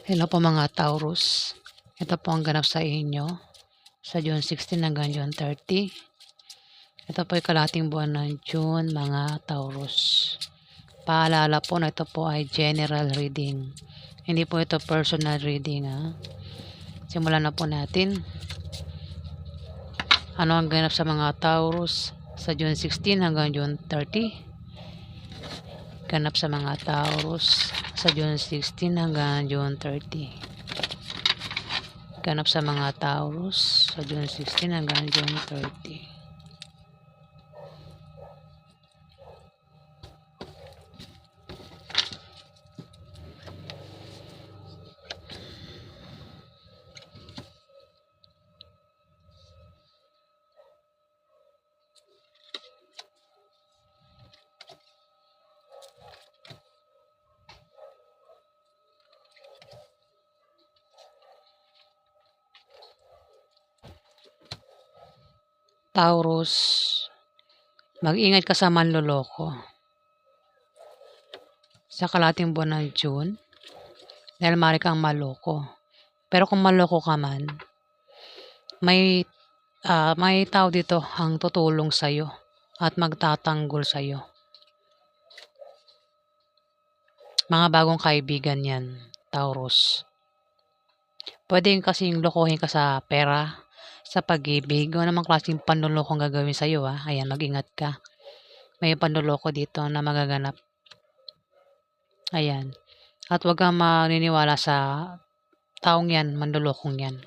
Hello po mga Taurus. Ito po ang ganap sa inyo sa June 16 hanggang June 30. Ito po ay kalahating buwan ng June mga Taurus. Paalala po na ito po ay general reading. Hindi po ito personal reading. Simulan na po natin. Ano ang ganap sa mga Taurus sa June 16 hanggang June 30? Ganap sa mga Taurus sa June 16 hanggang June 30. Ganap sa mga Taurus sa June 16 hanggang June 30. Taurus, mag-ingat ka sa manloloko sa kalahating buwan ng June dahil maaari kang maloko. Pero kung maloko ka man, may tao dito ang tutulong sa'yo at magtatanggol sa'yo. Mga bagong kaibigan yan, Taurus. Pwedeng kasing lokohin ka sa pera, sa pag-ibig, o namang klaseng panlolokong gagawin sa'yo. Ayan, mag-ingat ka. May panloloko dito na magaganap. Ayan. At huwag kang maniniwala sa taong yan, manlolokong yan.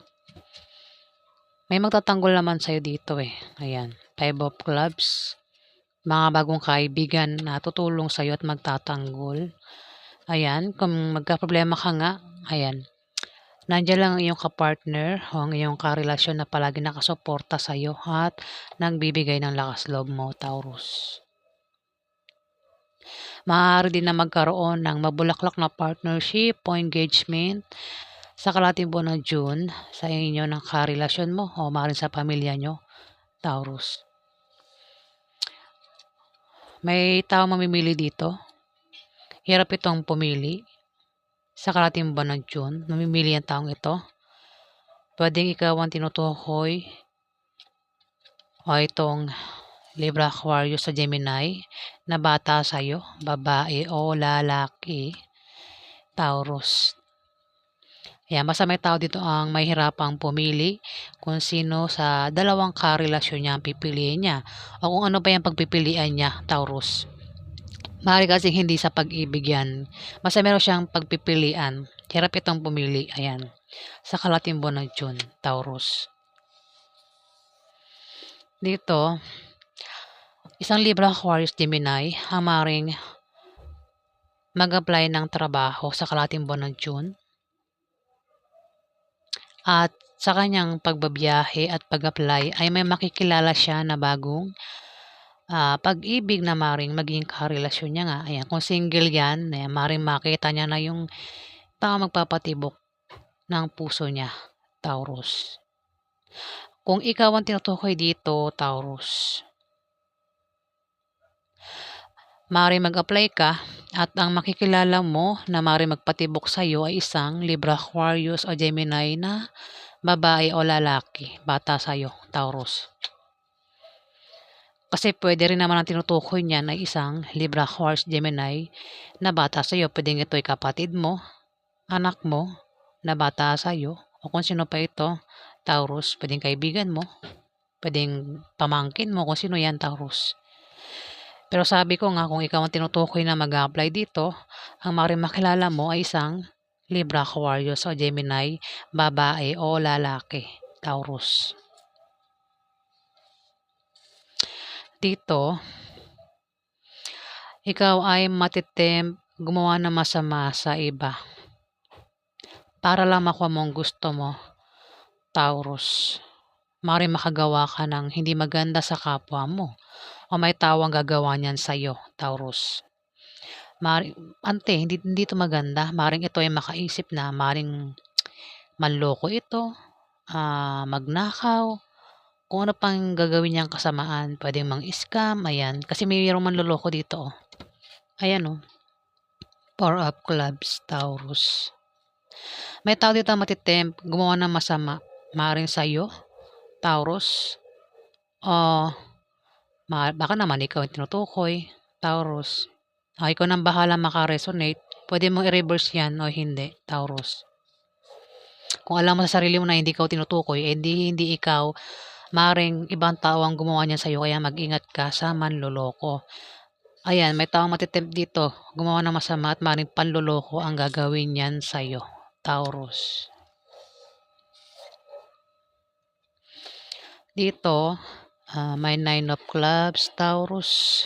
May magtatanggol naman sa'yo dito Ayan. 5 of Clubs. Mga bagong kaibigan na tutulong sa'yo at magtatanggol. Ayan. Kung magka-problema ka nga, ayan. Nandiyan lang ang iyong kapartner o ang iyong karelasyon na palagi nakasuporta sa'yo at nagbibigay ng lakas loob mo, Taurus. Maaari din na magkaroon ng mabulaklak na partnership o engagement sa kalahating buwan ng June sa inyo ng karelasyon mo o maaaring sa pamilya nyo, Taurus. May tao mamimili dito. Hirap itong pumili. Sa kalahating buwan ng June, mamimili ang taong ito. Pwedeng ikaw ang tinutukoy o itong Libra, Aquarius sa Gemini na bata sa'yo, babae o lalaki, Taurus. Ayan, basta may tao dito ang mahirapang pumili kung sino sa dalawang karelasyon niya ang pipiliin niya o kung ano ba yung pagpipilian niya, Taurus. Mahal kasi hindi sa pag-ibig yan. Basta meron siyang pagpipilian. Hirap itong pumili. Ayan. Sa kalahating buwan ng June, Taurus. Dito, isang Libra, Aquarius, Gemini ang maaaring mag-apply ng trabaho sa kalahating buwan ng June. At sa kanyang pagbabiyahe at pag-apply ay may makikilala siya na bagong pag-ibig na maaaring maging karelasyon niya nga. Ayan, kung single yan, maaaring makita niya na yung tao magpapatibok ng puso niya, Taurus. Kung ikaw ang tinutukoy dito, Taurus, maaaring mag-apply ka at ang makikilala mo na maaaring magpatibok sa iyo ay isang Libra, Aquarius o Gemini na babae o lalaki, bata sa iyo, Taurus. Kasi pwede rin naman ang tinutukoy niyan ay isang Libra, Aquarius, Gemini na bata sa iyo. Pwedeng ito ay kapatid mo, anak mo na bata sa iyo, o kung sino pa ito, Taurus. Pwedeng kaibigan mo, pwedeng pamangkin mo, kung sino yan, Taurus. Pero sabi ko nga, kung ikaw ang tinutukoy na mag-apply dito, ang maaaring makilala mo ay isang Libra, Aquarius o Gemini, babae o lalaki, Taurus. Dito, ikaw ay matitempt gumawa ng masama sa iba para lang makuha mo ang gusto mo, Taurus. Maaaring makagawa ka ng hindi maganda sa kapwa mo o may tawang gagawa niyan sa iyo, Taurus. Hindi ito maganda. Maaaring ito ay makaisip na maaaring manloko ito, magnakaw, kung ano pang gagawin niyang kasamaan. Pwedeng mang-scam, ayan. Kasi mayroong manloloko dito. Ayan 4 of Clubs, Taurus. May tao dito matitempt gumawa ng masama, maaaring sa'yo, Taurus, o baka naman ikaw yung tinutukoy, Taurus. Ikaw nang bahalang maka-resonate, puwede mong i-reverse 'yan o hindi, Taurus. Kung alam mo sa sarili mo na hindi ikaw tinutukoy, eh, hindi ikaw, maaaring ibang tao ang gumawa niyan sa'yo kaya mag-ingat ka sa manloloko. Ayan, may taong mate-tempt dito gumawa ng masama at maaaring panloloko ang gagawin niyan sa'yo, Taurus. Dito, may 9 of clubs, Taurus.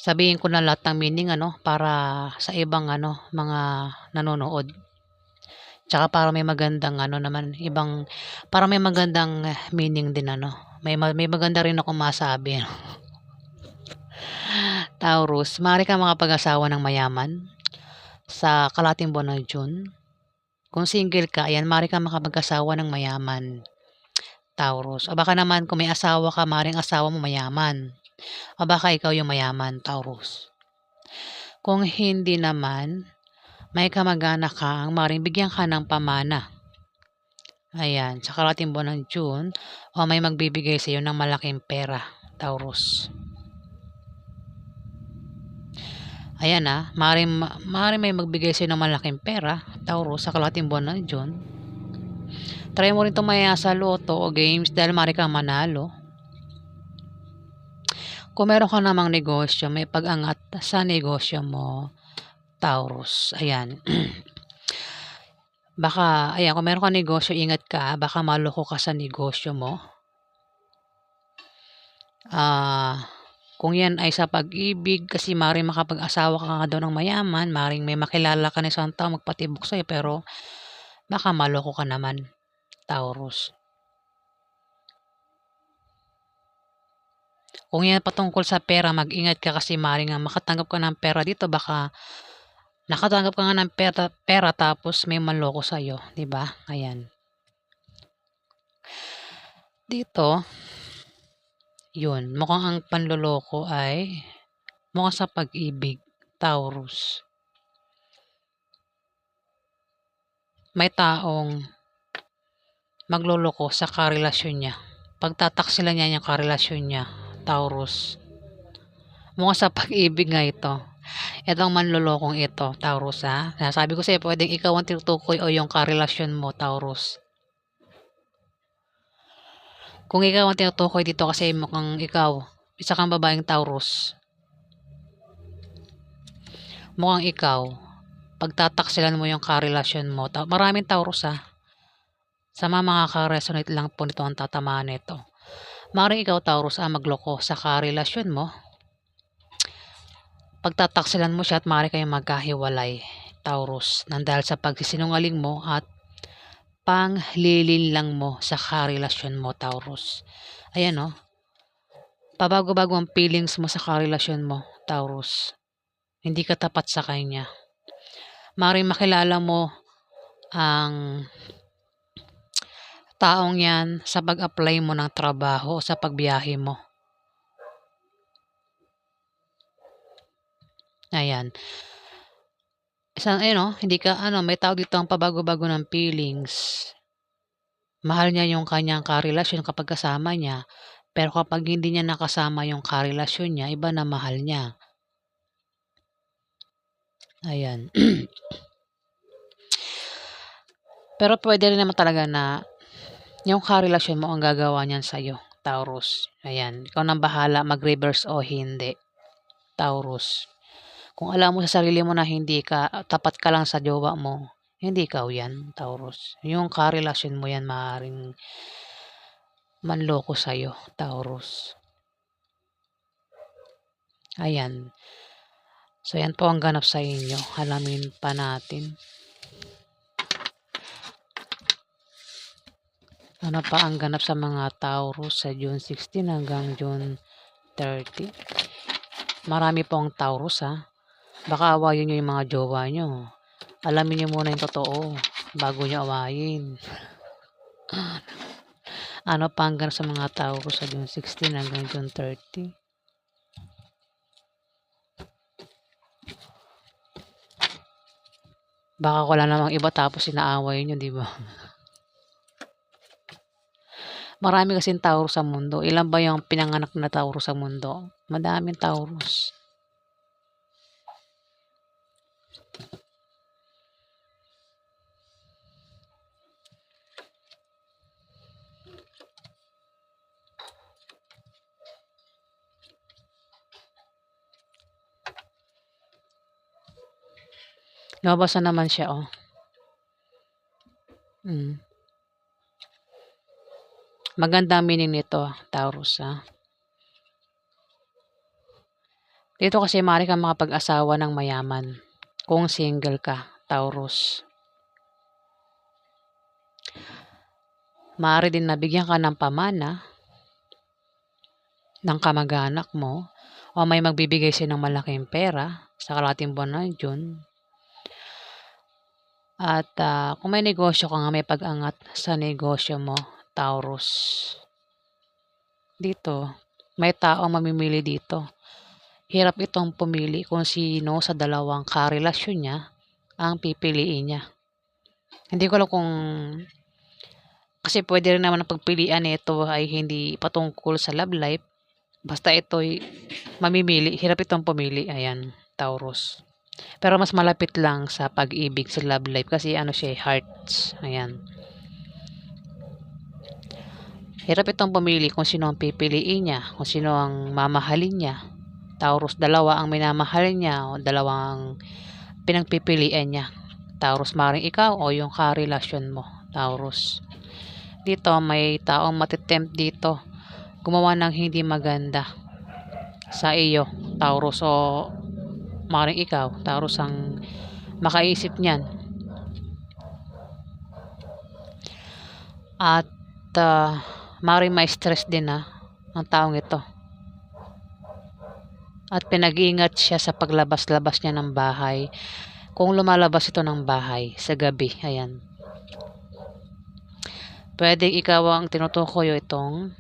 Sabihin ko na lahat ng meaning para sa ibang mga nanonood. Tsaka para may magandang naman para may magandang meaning din may maganda rin akong masabi. Taurus, maaari kang makapag-asawa ng mayaman sa kalahating buwan ng June. Kung single ka, ayan, maaari kang makapag-asawa ng mayaman, Taurus. O baka naman kung may asawa ka, maaaring asawa mo mayaman. O baka ikaw yung mayaman, Taurus. Kung hindi naman, may kamag-anak ka ang maaaring bigyan ka ng pamana. Ayan, sa kalahating buwan ng June, o may magbibigay sa iyo ng malaking pera, Taurus. Ayan maaaring may magbigay sa iyo ng malaking pera, Taurus, sa kalahating buwan ng June. Try mo rin tumaya sa loto o games dahil maaari kang manalo. Kung meron ka namang negosyo, may pag-angat sa negosyo mo, Taurus. Ayan. Ayan, kung meron kang negosyo, ingat ka, baka maloko ka sa negosyo mo. Kung yan ay sa pag-ibig, kasi maaaring makapag-asawa ka nga daw ng mayaman, maaaring may makilala ka na isang tao magpatibok sa'yo, pero baka maloko ka naman, Taurus. Kung yan patungkol sa pera, mag-ingat ka kasi maaaring nga makatanggap ka ng pera dito, baka nakatanggap ka nga ng pera tapos may manloko sa'yo, 'di ba? Ayan. Dito, yun, mukhang ang panloloko ay mukhang sa pag-ibig, Taurus. May taong magloloko sa karelasyon niya. Pagtataksilan niya yung karelasyon niya, Taurus. Mukhang sa pag-ibig nga ito. Itong manlolokong ito, Taurus ha. Sabi ko sa'yo, pwedeng ikaw ang tinutukoy o yung karelasyon mo, Taurus. Kung ikaw ang tinutukoy dito kasi mukhang ikaw, isa kang babaeng Taurus. Mukhang ikaw, pagtataksilan mo yung karelasyon mo. Maraming Taurus ha. Sa mga makaka-resonate lang po nito ang tatamaan nito. Maaaring ikaw, Taurus, magloko sa karelasyon mo. Pagtataksilan mo siya at maaari kayong magkahiwalay, Taurus, nang dahil sa pagsisinungaling mo at panglilinlang mo sa karelasyon mo, Taurus. Ayan pabago-bago ang feelings mo sa karelasyon mo, Taurus. Hindi ka tapat sa kanya. Maaaring makilala mo ang taong yan sa pag-apply mo ng trabaho o sa pagbiyahe mo. Ayan. Hindi ka may tao dito ang pabago-bago ng feelings. Mahal niya yung kanyang karelasyon kapag kasama niya, pero kapag hindi niya nakasama yung karelasyon niya, iba na mahal niya. Ayan. Pero pwede rin naman talaga na yung karelasyon mo ang gagawa niyan sa'yo, Taurus. Ayan, ikaw nang bahala mag-reverse o hindi, Taurus. Kung alam mo sa sarili mo na hindi ka tapat ka lang sa jowa mo, hindi ikaw yan, Taurus. Yung karelasyon mo yan maaaring manloko sa'yo, Taurus. Ayan. So, yan po ang ganap sa inyo. Alamin pa natin. Ano pa ang ganap sa mga Taurus sa June 16 hanggang June 30? Marami pong Taurus ha. Baka awayin nyo yung mga jowa nyo. Alamin nyo muna yung totoo bago nyo awayin. Ano pa ang ganap sa mga Taurus sa June 16 hanggang June 30? Baka wala namang iba tapos inaaway niyo, 'di ba? Marami kasing Taurus sa mundo. Ilan ba yung pinanganak na Taurus sa mundo? Madaming Taurus. Lumabas na naman siya, oh. Mm. Maganda ang meaning nito, Taurus, ha. Dito kasi maaari kang makapag-asawa ng mayaman kung single ka, Taurus. Maaari din nabigyan ka ng pamana ng kamag-anak mo o may magbibigay sa'yo ng malaking pera sa kalahating buwan na June. At kung may negosyo ka nga, may pag-angat sa negosyo mo, Taurus. Dito, may taong mamimili dito. Hirap itong pumili kung sino sa dalawang karelasyon niya ang pipiliin niya. Hindi ko alam kung kasi pwede rin naman ang pagpilian nito ay hindi patungkol sa love life. Basta ito'y mamimili, hirap itong pumili. Ayan, Taurus. Pero mas malapit lang sa pag-ibig, sa love life kasi ano siya, hearts. Ayan. Hirap itong pumili kung sino ang pipiliin niya, kung sino ang mamahalin niya. Taurus, dalawa ang minamahal niya o dalawang pinagpipilian niya. Taurus, maring ikaw o yung karelasyon mo, Taurus. Dito, may taong matitempt dito gumawa ng hindi maganda sa iyo, Taurus, o maring ikaw, Taurus, ang makaisip niyan. At maring may stress din ang taong ito. At pinag-iingat siya sa paglabas-labas niya ng bahay. Kung lumalabas ito ng bahay sa gabi, ayan. Pwede ikaw ang tinutukoy itong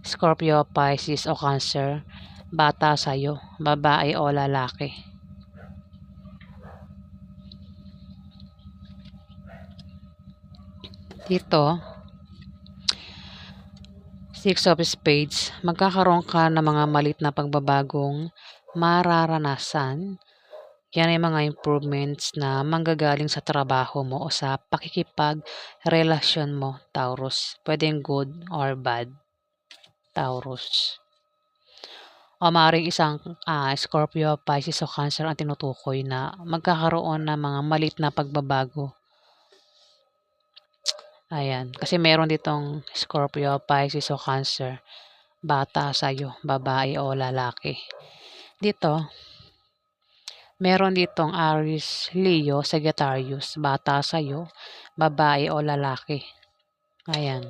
Scorpio, Pisces o Cancer. Bata sa'yo, babae o lalaki. Dito, Six of Spades, magkakaroon ka ng mga malit na pagbabagong mararanasan. Yan ay mga improvements na manggagaling sa trabaho mo o sa pakikipag-relasyon mo, Taurus. Pwedeng good or bad, Taurus. O maaaring isang Scorpio, Pisces o Cancer ang tinutukoy na magkakaroon ng mga malit na pagbabago. Ayan. Kasi meron ditong Scorpio, Pisces o Cancer. Bata sa'yo, babae o lalaki. Dito, meron ditong Aries, Leo, Sagittarius. Bata sa'yo, babae o lalaki. Ayan.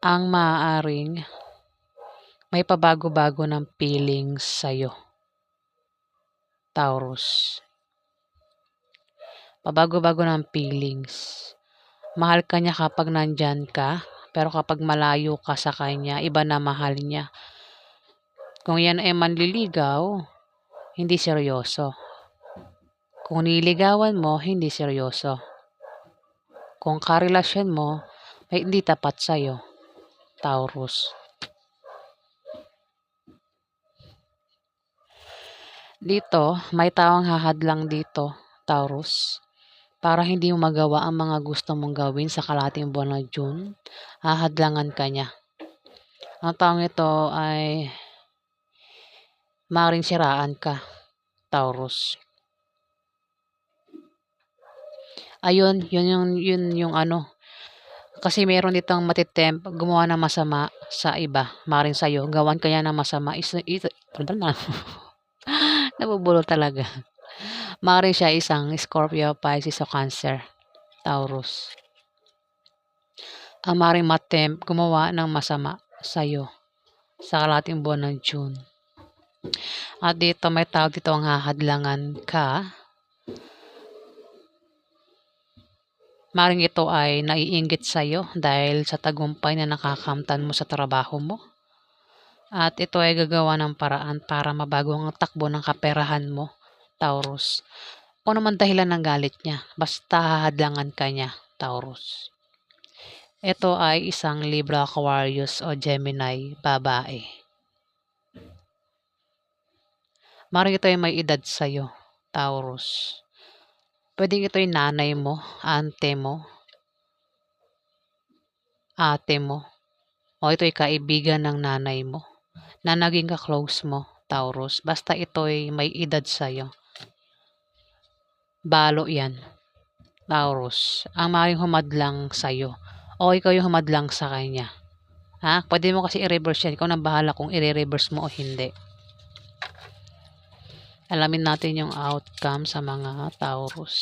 Ang maaaring may pabago-bago ng feelings sa'yo, Taurus. Pabago-bago ng feelings. Mahal ka niya kapag nandyan ka, pero kapag malayo ka sa kanya, iba na mahal niya. Kung yan ay manliligaw, hindi seryoso. Kung niligawan mo, hindi seryoso. Kung karelasyon mo, ay hindi tapat sa'yo, Taurus. Dito, may tawang hahadlang dito, Taurus. Para hindi mo magawa ang mga gusto mong gawin sa kalahating buwan ng June, hahadlangan ka niya. Ang taong ito ay maaaring siraan ka, Taurus. Ayun, yun yung ano. Kasi meron ditong matitempt gumawa ng masama sa iba, maaaring sa'yo. Gawan kanya ng masama. Nabubulol talaga. Maaaring siya isang Scorpio, Pisces o Cancer, Taurus. Ang maaaring matempt gumawa ng masama sa'yo sa kalahating buwan ng June. At dito may tawag dito ang hahadlangan ka. Maring ito ay naiinggit sa'yo dahil sa tagumpay na nakakamtan mo sa trabaho mo. At ito ay gagawa ng paraan para mabago ang takbo ng kaperahan mo Taurus. Kung naman dahilan ng galit niya, basta hahadlangan ka niya, Taurus. Ito ay isang Libra, Aquarius o Gemini babae. Maring ito ay may edad sa'yo, Taurus. Pwedeng ito ay nanay mo, ante mo, ate mo, o ito ay kaibigan ng nanay mo, na naging ka-close mo, Taurus. Basta ito ay may edad sa'yo. Balo yan, Taurus. Ang maring humadlang sa'yo, o ikaw yung humadlang sa kanya. Ha? Pwede mo kasi i-reverse yan. Ikaw na bahala kung i-reverse mo o hindi. Alamin natin yung outcome sa mga Taurus.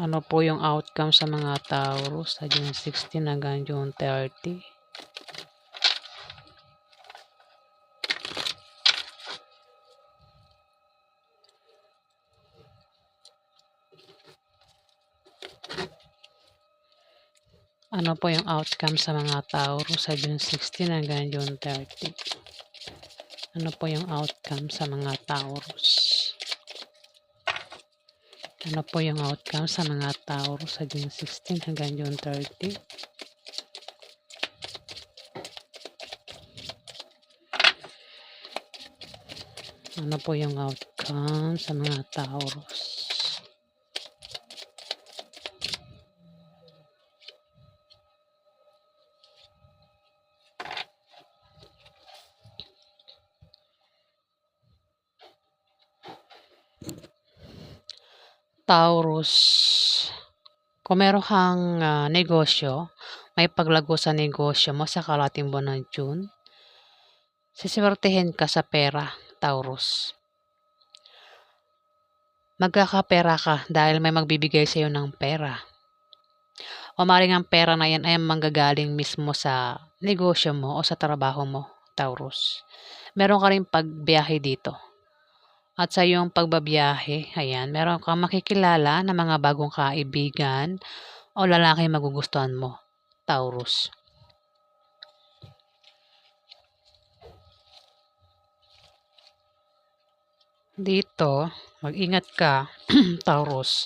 Ano po yung outcome sa mga Taurus sa June 16 hanggang June 30? Ano po yung outcome sa mga Taurus sa June 16 hanggang June 30? Ano po yung outcome sa mga Taurus? Ano po yung outcome sa mga Taurus sa June 16 hanggang June 30? Ano po yung outcome sa mga Taurus? Taurus, kung meron kang negosyo, may paglago sa negosyo mo sa kalating buwan ng June, siswertehin ka sa pera, Taurus. Magkakapera ka dahil may magbibigay sa iyo ng pera. O maring ang pera na yan ay manggagaling mismo sa negosyo mo o sa trabaho mo, Taurus. Meron ka rin pagbiyahe dito. At sa iyong pagbabiyahe, ayan, meron kang makikilala na mga bagong kaibigan o lalaki magugustuhan mo, Taurus. Dito, mag-ingat ka, Taurus.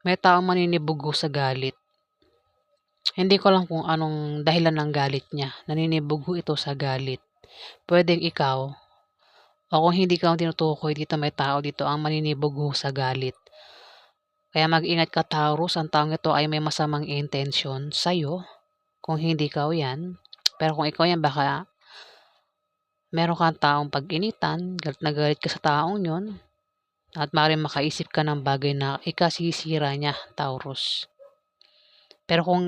May taong maninibugo sa galit. Hindi ko lang kung anong dahilan ng galit niya. Naninibugo ito sa galit. Pwedeng ikaw, o kung hindi ka ang tinutukoy dito, may tao dito ang maninibugo sa galit. Kaya mag-ingat ka, Taurus. Ang taong ito ay may masamang intention sa'yo. Kung hindi ikaw yan. Pero kung ikaw yan, baka meron kang taong pag-initan, galit na galit ka sa taong yun, at maaaring makaisip ka ng bagay na ikasisira niya, Taurus. Pero kung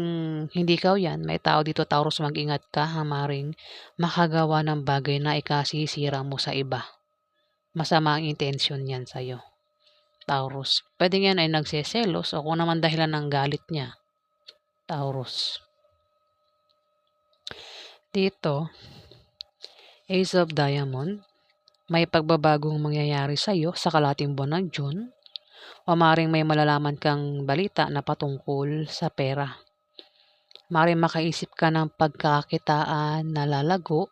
hindi ikaw yan, may tao dito, Taurus, mag-ingat ka, maaaring makagawa ng bagay na ikasisira mo sa iba. Masama ang intensyon yan sa'yo, Taurus. Pwede yan ay nagseselos o kung naman dahilan ng galit niya, Taurus. Dito, Ace of Diamond, may pagbabagong mangyayari sa iyo sa kalating buwan ng June o maaaring may malalaman kang balita na patungkol sa pera. Maaaring makaisip ka ng pagkakakitaan na lalago.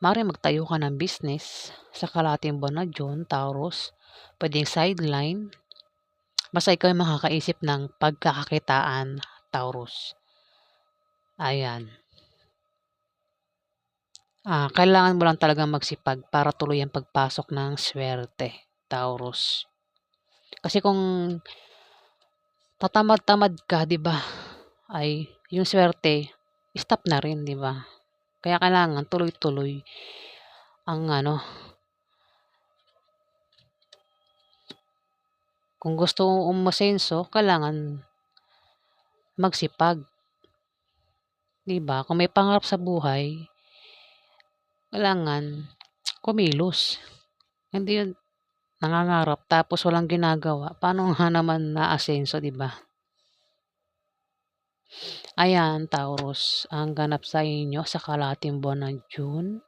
Maaaring magtayo ka ng business sa kalating buwan ng June, Taurus. Pwedeng sideline. Basta ikaw ay makakaisip ng pagkakakitaan, Taurus. Ayan. Kailangan mo lang talagang magsipag para tuloy ang pagpasok ng swerte, Taurus. Kasi kung tatamad-tamad ka, 'di ba? Ay yung swerte stop na rin, 'di ba? Kaya kailangan tuloy-tuloy ang kung gusto mong umasenso, kailangan magsipag, 'di ba? Kung may pangarap sa buhay, kailangan kumilos. Hindi yun nangangarap tapos walang ginagawa. Paano nga naman naasenso, 'di ba? Ayan, Taurus, ang ganap sa inyo sa kalahating buwan ng June.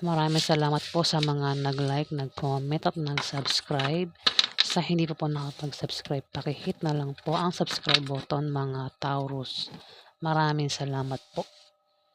Maraming salamat po sa mga nag-like, nag-comment at nag-subscribe. Sa hindi pa po nakapag-subscribe, pakihit na lang po ang subscribe button, mga Taurus. Maraming salamat po.